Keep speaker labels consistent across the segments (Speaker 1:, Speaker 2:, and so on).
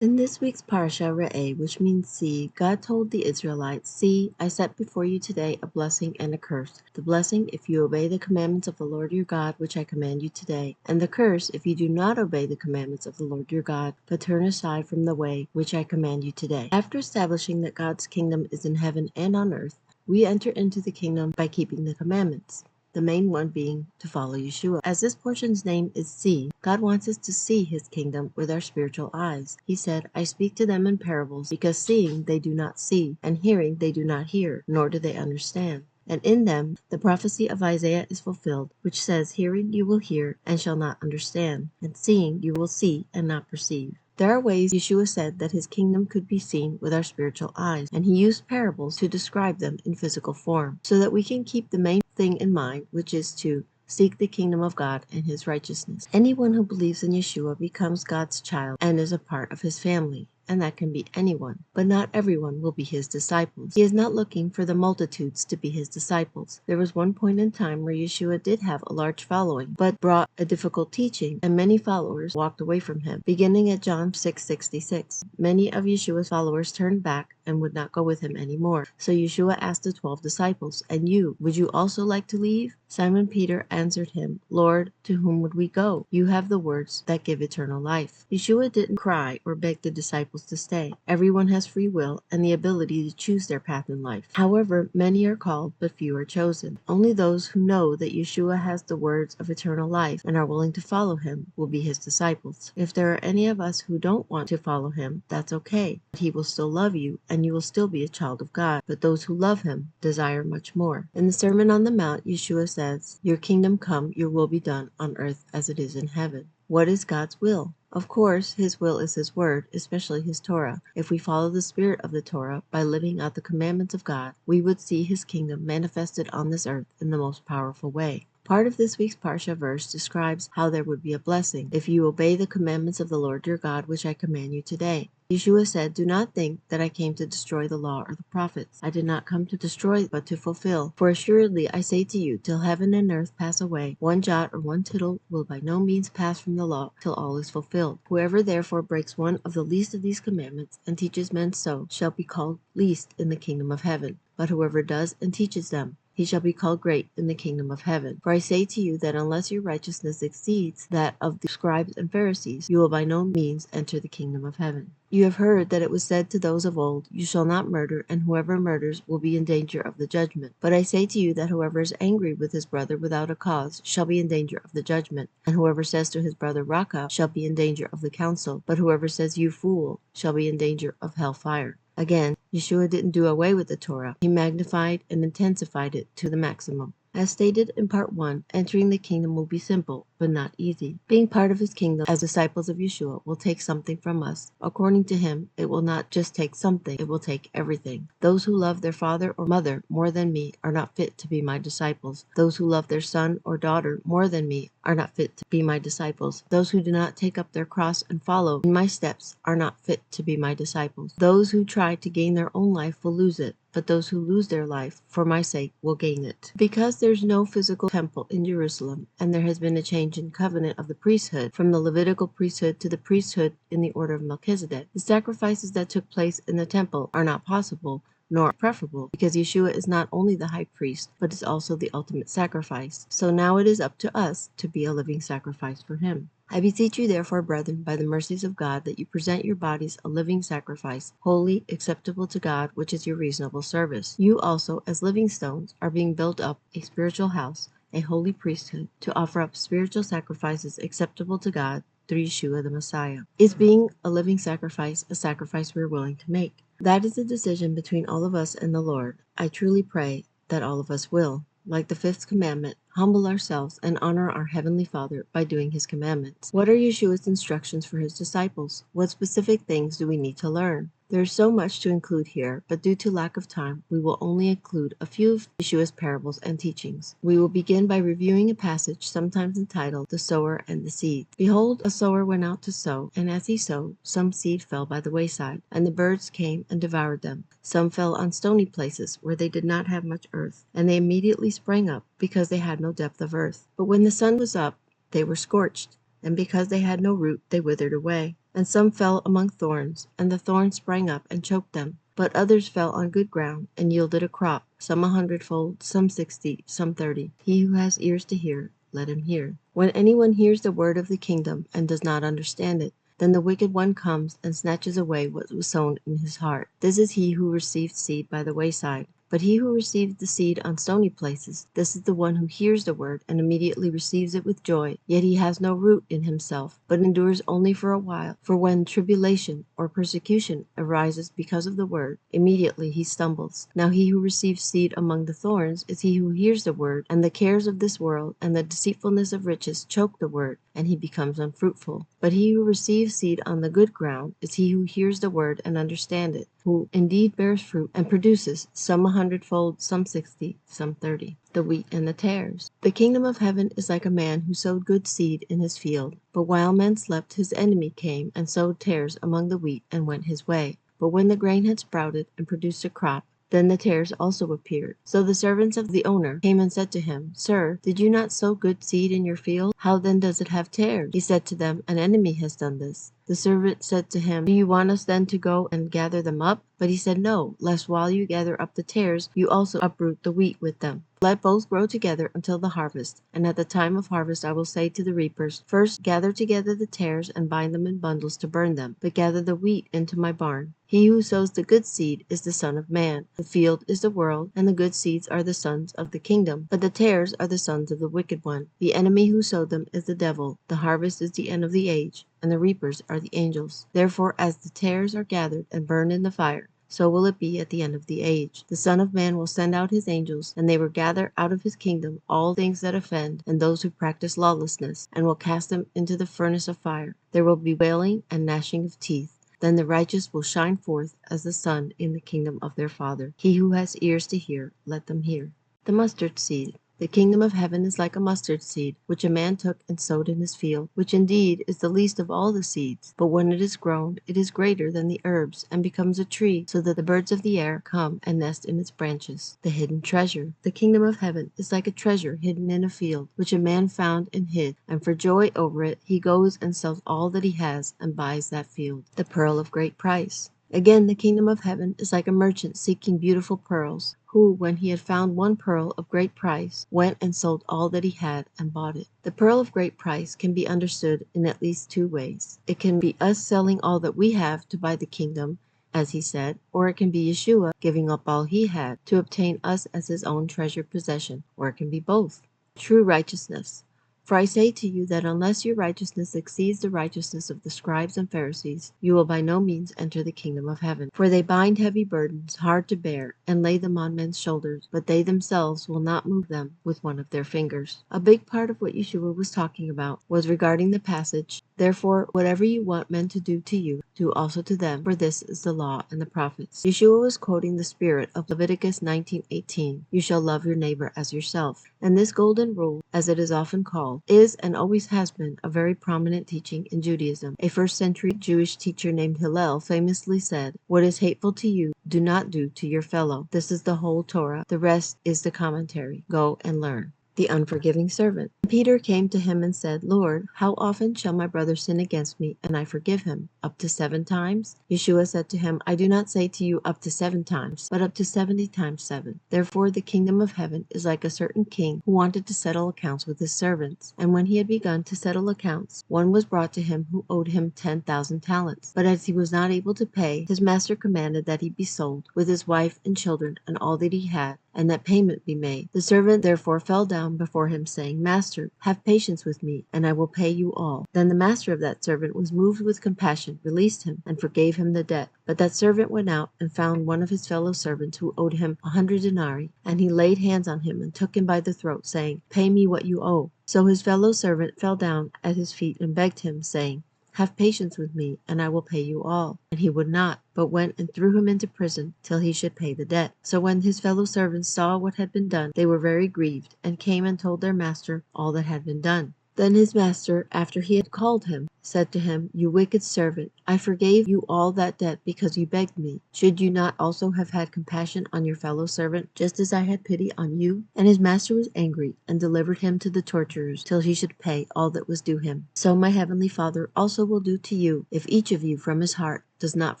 Speaker 1: In this week's Parsha Re'eh, which means see, God told the Israelites, "See, I set before you today a blessing and a curse. The blessing if you obey the commandments of the Lord your God, which I command you today, and the curse if you do not obey the commandments of the Lord your God, but turn aside from the way which I command you today." After establishing that God's kingdom is in heaven and on earth, we enter into the kingdom by keeping the commandments. The main one being to follow Yeshua. As this portion's name is see, God wants us to see his kingdom with our spiritual eyes. He said, "I speak to them in parables, because seeing they do not see, and hearing they do not hear, nor do they understand." And in them the prophecy of Isaiah is fulfilled, which says, "Hearing you will hear, and shall not understand, and seeing you will see, and not perceive." There are ways Yeshua said that his kingdom could be seen with our spiritual eyes, and he used parables to describe them in physical form, so that we can keep the main thing in mind, which is to seek the kingdom of God and his righteousness. Anyone who believes in Yeshua becomes God's child and is a part of his family. And that can be anyone, but not everyone will be his disciples. He is not looking for the multitudes to be his disciples. There was one point in time where Yeshua did have a large following, but brought a difficult teaching, and many followers walked away from him. Beginning at John 6:66, many of Yeshua's followers turned back and would not go with him anymore. So Yeshua asked the 12 disciples, "And you, would you also like to leave?" Simon Peter answered him, "Lord, to whom would we go? You have the words that give eternal life." Yeshua didn't cry or beg the disciples to stay. Everyone has free will and the ability to choose their path in life. However, many are called, but few are chosen. Only those who know that Yeshua has the words of eternal life and are willing to follow him will be his disciples. If there are any of us who don't want to follow him, that's okay. He will still love you, and you will still be a child of God. But those who love him desire much more. In the Sermon on the Mount, Yeshua says, "Your kingdom come, your will be done on earth as it is in heaven." What is God's will? Of course, his will is his word, especially his Torah. If we follow the spirit of the Torah by living out the commandments of God, we would see his kingdom manifested on this earth in the most powerful way. Part of this week's Parsha verse describes how there would be a blessing if you obey the commandments of the Lord your God, which I command you today. Yeshua said, "Do not think that I came to destroy the law or the prophets. I did not come to destroy, but to fulfill. For assuredly I say to you, till heaven and earth pass away, one jot or one tittle will by no means pass from the law till all is fulfilled. Whoever therefore breaks one of the least of these commandments and teaches men so shall be called least in the kingdom of heaven. But whoever does and teaches them, he shall be called great in the kingdom of heaven. For I say to you that unless your righteousness exceeds that of the scribes and Pharisees, you will by no means enter the kingdom of heaven. You have heard that it was said to those of old, You shall not murder, and whoever murders will be in danger of the judgment. But I say to you that whoever is angry with his brother without a cause shall be in danger of the judgment. And whoever says to his brother, Raca, shall be in danger of the council. But whoever says, You fool, shall be in danger of hellfire." Again, Yeshua didn't do away with the Torah. He magnified and intensified it to the maximum. As stated in part 1, entering the kingdom will be simple, but not easy. Being part of his kingdom as disciples of Yeshua will take something from us. According to him, it will not just take something, it will take everything. Those who love their father or mother more than me are not fit to be my disciples. Those who love their son or daughter more than me are not fit to be my disciples. Those who do not take up their cross and follow in my steps are not fit to be my disciples. Those who try to gain their own life will lose it, but those who lose their life for my sake will gain it. Because there's no physical temple in Jerusalem, and there has been a change in covenant of the priesthood from the Levitical priesthood to the priesthood in the order of Melchizedek, the sacrifices that took place in the temple are not possible nor preferable, because Yeshua is not only the high priest, but is also the ultimate sacrifice. So now it is up to us to be a living sacrifice for him. I beseech you therefore, brethren, by the mercies of God, that you present your bodies a living sacrifice, holy, acceptable to God, which is your reasonable service. You also, as living stones, are being built up a spiritual house, a holy priesthood, to offer up spiritual sacrifices acceptable to God through Yeshua the Messiah. Is being a living sacrifice a sacrifice we are willing to make? That is a decision between all of us and the Lord. I truly pray that all of us will, like the fifth commandment, humble ourselves and honor our Heavenly Father by doing His commandments. What are Yeshua's instructions for His disciples? What specific things do we need to learn? There is so much to include here, but due to lack of time, we will only include a few of Yeshua's parables and teachings. We will begin by reviewing a passage sometimes entitled The Sower and the Seed. Behold, a sower went out to sow, and as he sowed, some seed fell by the wayside, and the birds came and devoured them. Some fell on stony places where they did not have much earth, and they immediately sprang up, because they had no depth of earth. But when the sun was up, they were scorched, and because they had no root, they withered away. And some fell among thorns, and the thorns sprang up and choked them. But others fell on good ground, and yielded a crop, some 100-fold, some 60, some 30. He who has ears to hear, let him hear. When anyone hears the word of the kingdom and does not understand it, then the wicked one comes and snatches away what was sown in his heart. This is he who received seed by the wayside. But he who received the seed on stony places, this is the one who hears the word and immediately receives it with joy. Yet he has no root in himself, but endures only for a while. For when tribulation or persecution arises because of the word, immediately he stumbles. Now he who receives seed among the thorns is he who hears the word, and the cares of this world and the deceitfulness of riches choke the word, and he becomes unfruitful. But he who receives seed on the good ground is he who hears the word and understands it, who indeed bears fruit and produces some 100-fold, some 60, some 30. The wheat and the tares. The kingdom of heaven is like a man who sowed good seed in his field. But while men slept, his enemy came and sowed tares among the wheat and went his way. But when the grain had sprouted and produced a crop, then the tares also appeared. So the servants of the owner came and said to him, Sir, did you not sow good seed in your field? How then does it have tares? He said to them, An enemy has done this. The servant said to him, Do you want us then to go and gather them up? But he said, No, lest while you gather up the tares, you also uproot the wheat with them. Let both grow together until the harvest. And at the time of harvest I will say to the reapers, First gather together the tares and bind them in bundles to burn them, but gather the wheat into my barn. He who sows the good seed is the Son of Man. The field is the world, and the good seeds are the sons of the kingdom, but the tares are the sons of the wicked one. The enemy who sowed them is the devil. The harvest is the end of the age, and the reapers are the angels. Therefore, as the tares are gathered and burned in the fire, so will it be at the end of the age. The Son of Man will send out his angels, and they will gather out of his kingdom all things that offend and those who practice lawlessness, and will cast them into the furnace of fire. There will be wailing and gnashing of teeth. Then the righteous will shine forth as the sun in the kingdom of their Father. He who has ears to hear, let them hear. The mustard seed. The kingdom of heaven is like a mustard seed, which a man took and sowed in his field, which indeed is the least of all the seeds. But when it is grown, it is greater than the herbs, and becomes a tree, so that the birds of the air come and nest in its branches. The hidden treasure. The kingdom of heaven is like a treasure hidden in a field, which a man found and hid, and for joy over it he goes and sells all that he has and buys that field. The pearl of great price. Again, the kingdom of heaven is like a merchant seeking beautiful pearls, who, when he had found one pearl of great price, went and sold all that he had and bought it. The pearl of great price can be understood in at least two ways. It can be us selling all that we have to buy the kingdom, as he said, or it can be Yeshua giving up all he had to obtain us as his own treasured possession, or it can be both. True righteousness. For I say to you that unless your righteousness exceeds the righteousness of the scribes and Pharisees, you will by no means enter the kingdom of heaven. For they bind heavy burdens, hard to bear, and lay them on men's shoulders, but they themselves will not move them with one of their fingers. A big part of what Yeshua was talking about was regarding the passage, Therefore, whatever you want men to do to you, do also to them, for this is the law and the prophets. Yeshua was quoting the spirit of Leviticus 19:18, You shall love your neighbor as yourself. And this golden rule, as it is often called, is and always has been a very prominent teaching in Judaism. A first-century Jewish teacher named Hillel famously said, What is hateful to you, do not do to your fellow. This is the whole Torah. The rest is the commentary. Go and learn. The unforgiving servant. Peter came to him and said, Lord, how often shall my brother sin against me, and I forgive him? Up to 7 times? Yeshua said to him, I do not say to you up to 7 times, but up to 70 times 7. Therefore the kingdom of heaven is like a certain king who wanted to settle accounts with his servants. And when he had begun to settle accounts, one was brought to him who owed him 10,000 talents. But as he was not able to pay, his master commanded that he be sold, with his wife and children and all that he had, and that payment be made. The servant therefore fell down before him, saying, Master, have patience with me, and I will pay you all. Then the master of that servant was moved with compassion, released him, and forgave him the debt. But that servant went out and found one of his fellow servants who owed him 100 denarii, and he laid hands on him and took him by the throat, saying, Pay me what you owe. So his fellow servant fell down at his feet and begged him, saying, Have patience with me, and I will pay you all. And he would not, but went and threw him into prison till he should pay the debt. So when his fellow servants saw what had been done, they were very grieved, and came and told their master all that had been done. Then his master, after he had called him, said to him, You wicked servant, I forgave you all that debt because you begged me. Should you not also have had compassion on your fellow servant, just as I had pity on you? And his master was angry, and delivered him to the torturers, till he should pay all that was due him. So my heavenly Father also will do to you, if each of you from his heart does not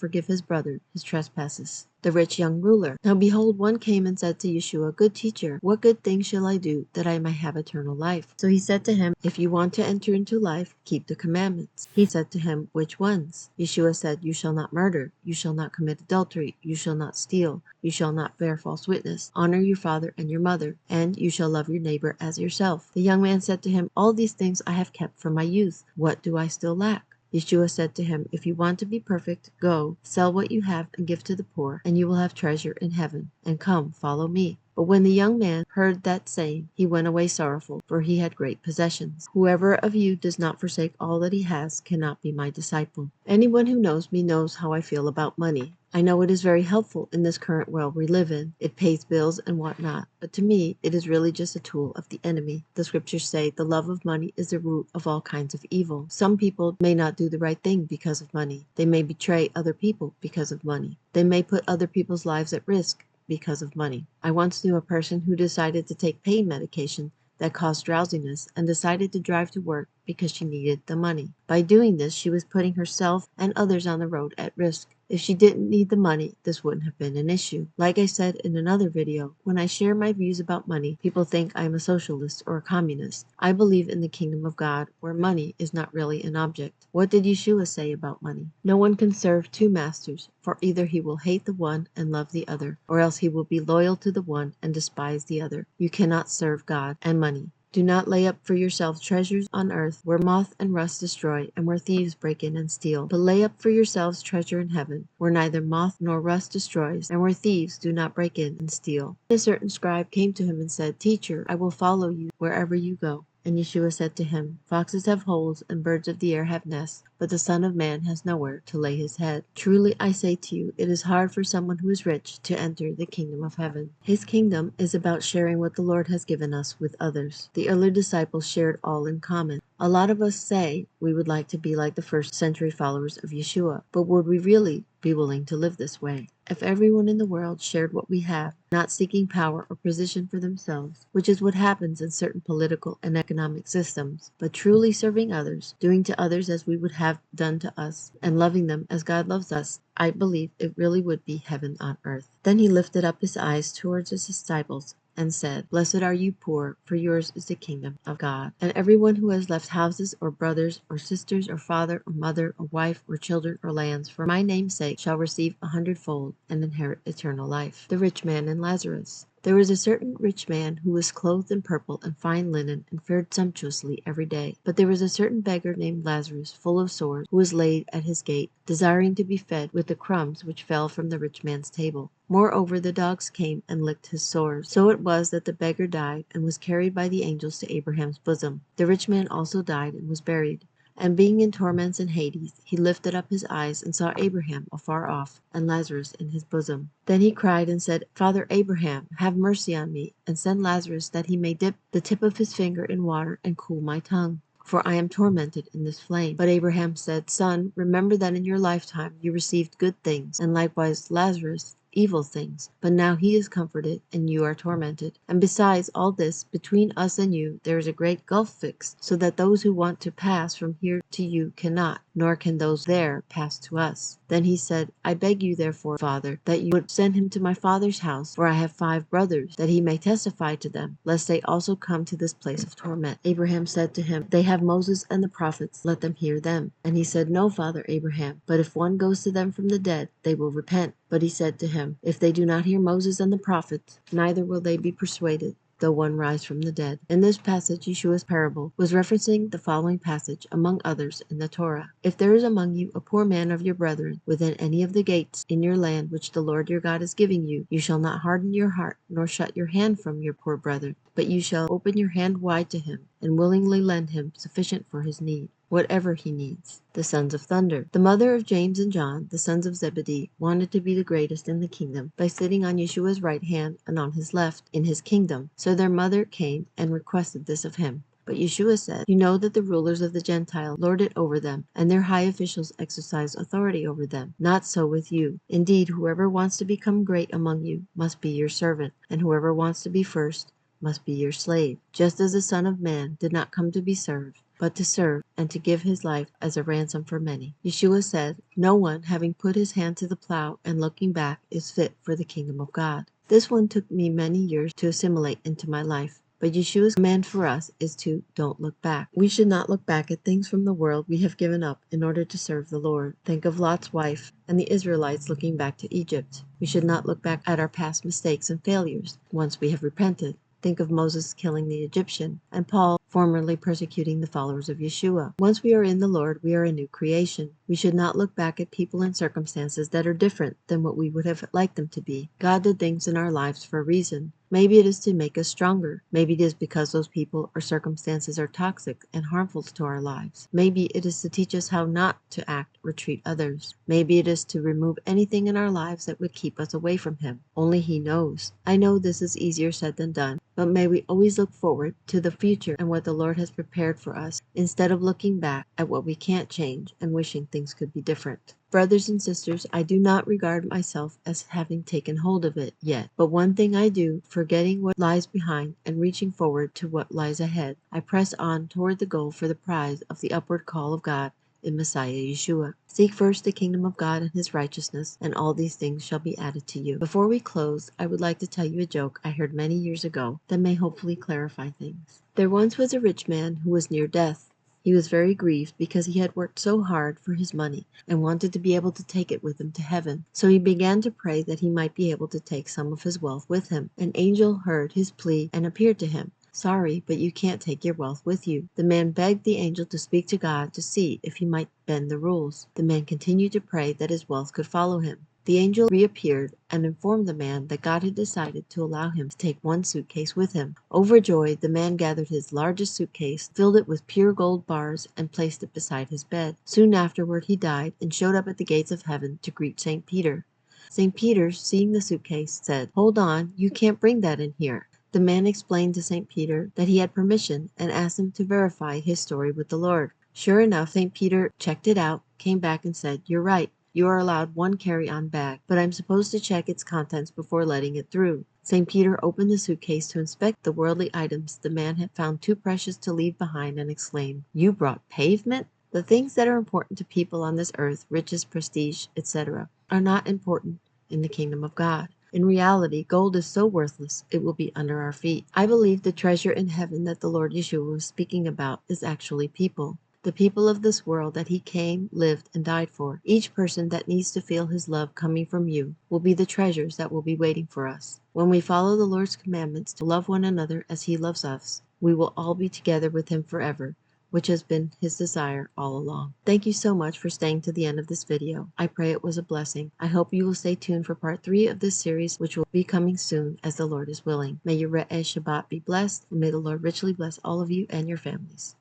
Speaker 1: forgive his brother his trespasses. The rich young ruler. Now behold, one came and said to Yeshua, Good teacher, what good thing shall I do that I may have eternal life? So he said to him, If you want to enter into life, keep the commandments. He said to him, Which ones? Yeshua said, You shall not murder, you shall not commit adultery, you shall not steal, you shall not bear false witness, honor your father and your mother, and you shall love your neighbor as yourself. The young man said to him, All these things I have kept from my youth. What do I still lack? Yeshua said to him, If you want to be perfect, go, sell what you have and give to the poor, and you will have treasure in heaven. And come, follow me. But when the young man heard that saying, he went away sorrowful, for he had great possessions. Whoever of you does not forsake all that he has cannot be my disciple. Anyone who knows me knows how I feel about money. I know it is very helpful in this current world we live in. It pays bills and whatnot. But to me, it is really just a tool of the enemy. The scriptures say the love of money is the root of all kinds of evil. Some people may not do the right thing because of money. They may betray other people because of money. They may put other people's lives at risk because of money. I once knew a person who decided to take pain medication that caused drowsiness and decided to drive to work because she needed the money. By doing this, she was putting herself and others on the road at risk. If she didn't need the money, this wouldn't have been an issue. Like I said in another video, when I share my views about money, people think I'm a socialist or a communist. I believe in the kingdom of God, where money is not really an object. What did Yeshua say about money? No one can serve two masters, for either he will hate the one and love the other, or else he will be loyal to the one and despise the other. You cannot serve God and money. Do not lay up for yourselves treasures on earth, where moth and rust destroy, and where thieves break in and steal. But lay up for yourselves treasure in heaven, where neither moth nor rust destroys, and where thieves do not break in and steal. A certain scribe came to him and said, Teacher, I will follow you wherever you go. And Yeshua said to him, Foxes have holes, and birds of the air have nests, but the Son of Man has nowhere to lay his head. Truly I say to you, it is hard for someone who is rich to enter the kingdom of heaven. His kingdom is about sharing what the Lord has given us with others. The early disciples shared all in common. A lot of us say we would like to be like the first century followers of Yeshua, but would we really be willing to live this way? If everyone in the world shared what we have, not seeking power or position for themselves, which is what happens in certain political and economic systems, but truly serving others, doing to others as we would have done to us, and loving them as God loves us, I believe it really would be heaven on earth. Then he lifted up his eyes towards his disciples and said, Blessed are you poor, for yours is the kingdom of God. And everyone who has left houses or brothers or sisters or father or mother or wife or children or lands for my name's sake shall receive 100-fold and inherit eternal life. The rich man and Lazarus. There was a certain rich man who was clothed in purple and fine linen and fared sumptuously every day. But there was a certain beggar named Lazarus, full of sores, who was laid at his gate, desiring to be fed with the crumbs which fell from the rich man's table. Moreover, the dogs came and licked his sores. So it was that the beggar died and was carried by the angels to Abraham's bosom. The rich man also died and was buried. And being in torments in Hades, he lifted up his eyes and saw Abraham afar off, and Lazarus in his bosom. Then he cried and said, Father Abraham, have mercy on me, and send Lazarus that he may dip the tip of his finger in water and cool my tongue, for I am tormented in this flame. But Abraham said, Son, remember that in your lifetime you received good things, and likewise Lazarus evil things. But now he is comforted, and you are tormented. And besides all this, between us and you there is a great gulf fixed, so that those who want to pass from here to you cannot, nor can those there pass to us. Then he said, I beg you therefore, Father, that you would send him to my father's house, for I have 5 brothers, that he may testify to them, lest they also come to this place of torment. Abraham said to him, They have Moses and the prophets, let them hear them. And he said, No, Father Abraham, but if one goes to them from the dead, they will repent. But he said to him, If they do not hear Moses and the prophets, neither will they be persuaded, though one rise from the dead. In this passage, Yeshua's parable was referencing the following passage, among others, in the Torah. If there is among you a poor man of your brethren within any of the gates in your land which the Lord your God is giving you, you shall not harden your heart, nor shut your hand from your poor brother, but you shall open your hand wide to him, and willingly lend him sufficient for his need, whatever he needs. The sons of thunder. The mother of James and John, the sons of Zebedee, wanted to be the greatest in the kingdom by sitting on Yeshua's right hand and on his left in his kingdom. So their mother came and requested this of him. But Yeshua said, "You know that the rulers of the Gentiles lord it over them, and their high officials exercise authority over them. Not so with you. Indeed, whoever wants to become great among you must be your servant, and whoever wants to be first must be your slave. Just as the Son of Man did not come to be served, but to serve and to give his life as a ransom for many." Yeshua said, "No one, having put his hand to the plow and looking back, is fit for the kingdom of God." This one took me many years to assimilate into my life. But Yeshua's command for us is to don't look back. We should not look back at things from the world we have given up in order to serve the Lord. Think of Lot's wife and the Israelites looking back to Egypt. We should not look back at our past mistakes and failures once we have repented. Think of Moses killing the Egyptian, and Paul formerly persecuting the followers of Yeshua. Once we are in the Lord, we are a new creation. We should not look back at people and circumstances that are different than what we would have liked them to be. God did things in our lives for a reason. Maybe it is to make us stronger. Maybe it is because those people or circumstances are toxic and harmful to our lives. Maybe it is to teach us how not to act or treat others. Maybe it is to remove anything in our lives that would keep us away from Him. Only He knows. I know this is easier said than done, but may we always look forward to the future and what the Lord has prepared for us, instead of looking back at what we can't change and wishing things could be different. Brothers and sisters, I do not regard myself as having taken hold of it yet, but one thing I do, forgetting what lies behind and reaching forward to what lies ahead, I press on toward the goal for the prize of the upward call of God in Messiah Yeshua. Seek first the kingdom of God and His righteousness, and all these things shall be added to you. Before we close, I would like to tell you a joke I heard many years ago that may hopefully clarify things. There once was a rich man who was near death. He was very grieved because he had worked so hard for his money and wanted to be able to take it with him to heaven. So he began to pray that he might be able to take some of his wealth with him. An angel heard his plea and appeared to him. "Sorry, but you can't take your wealth with you." The man begged the angel to speak to God to see if he might bend the rules. The man continued to pray that his wealth could follow him. The angel reappeared and informed the man that God had decided to allow him to take one suitcase with him. Overjoyed, the man gathered his largest suitcase, filled it with pure gold bars, and placed it beside his bed. Soon afterward he died and showed up at the gates of heaven to greet St. Peter. St. Peter, seeing the suitcase, said, "Hold on, you can't bring that in here." The man explained to St. Peter that he had permission and asked him to verify his story with the Lord. Sure enough, St. Peter checked it out, came back and said, "You're right. You are allowed one carry-on bag, but I'm supposed to check its contents before letting it through." St. Peter opened the suitcase to inspect the worldly items the man had found too precious to leave behind and exclaimed, "You brought pavement?" The things that are important to people on this earth, riches, prestige, etc., are not important in the kingdom of God. In reality, gold is so worthless, it will be under our feet. I believe the treasure in heaven that the Lord Yeshua was speaking about is actually people. The people of this world that He came, lived, and died for. Each person that needs to feel His love coming from you will be the treasures that will be waiting for us. When we follow the Lord's commandments to love one another as He loves us, we will all be together with Him forever, which has been His desire all along. Thank you so much for staying to the end of this video. I pray it was a blessing. I hope you will stay tuned for part 3 of this series, which will be coming soon as the Lord is willing. May your Shabbat be blessed, and may the Lord richly bless all of you and your families.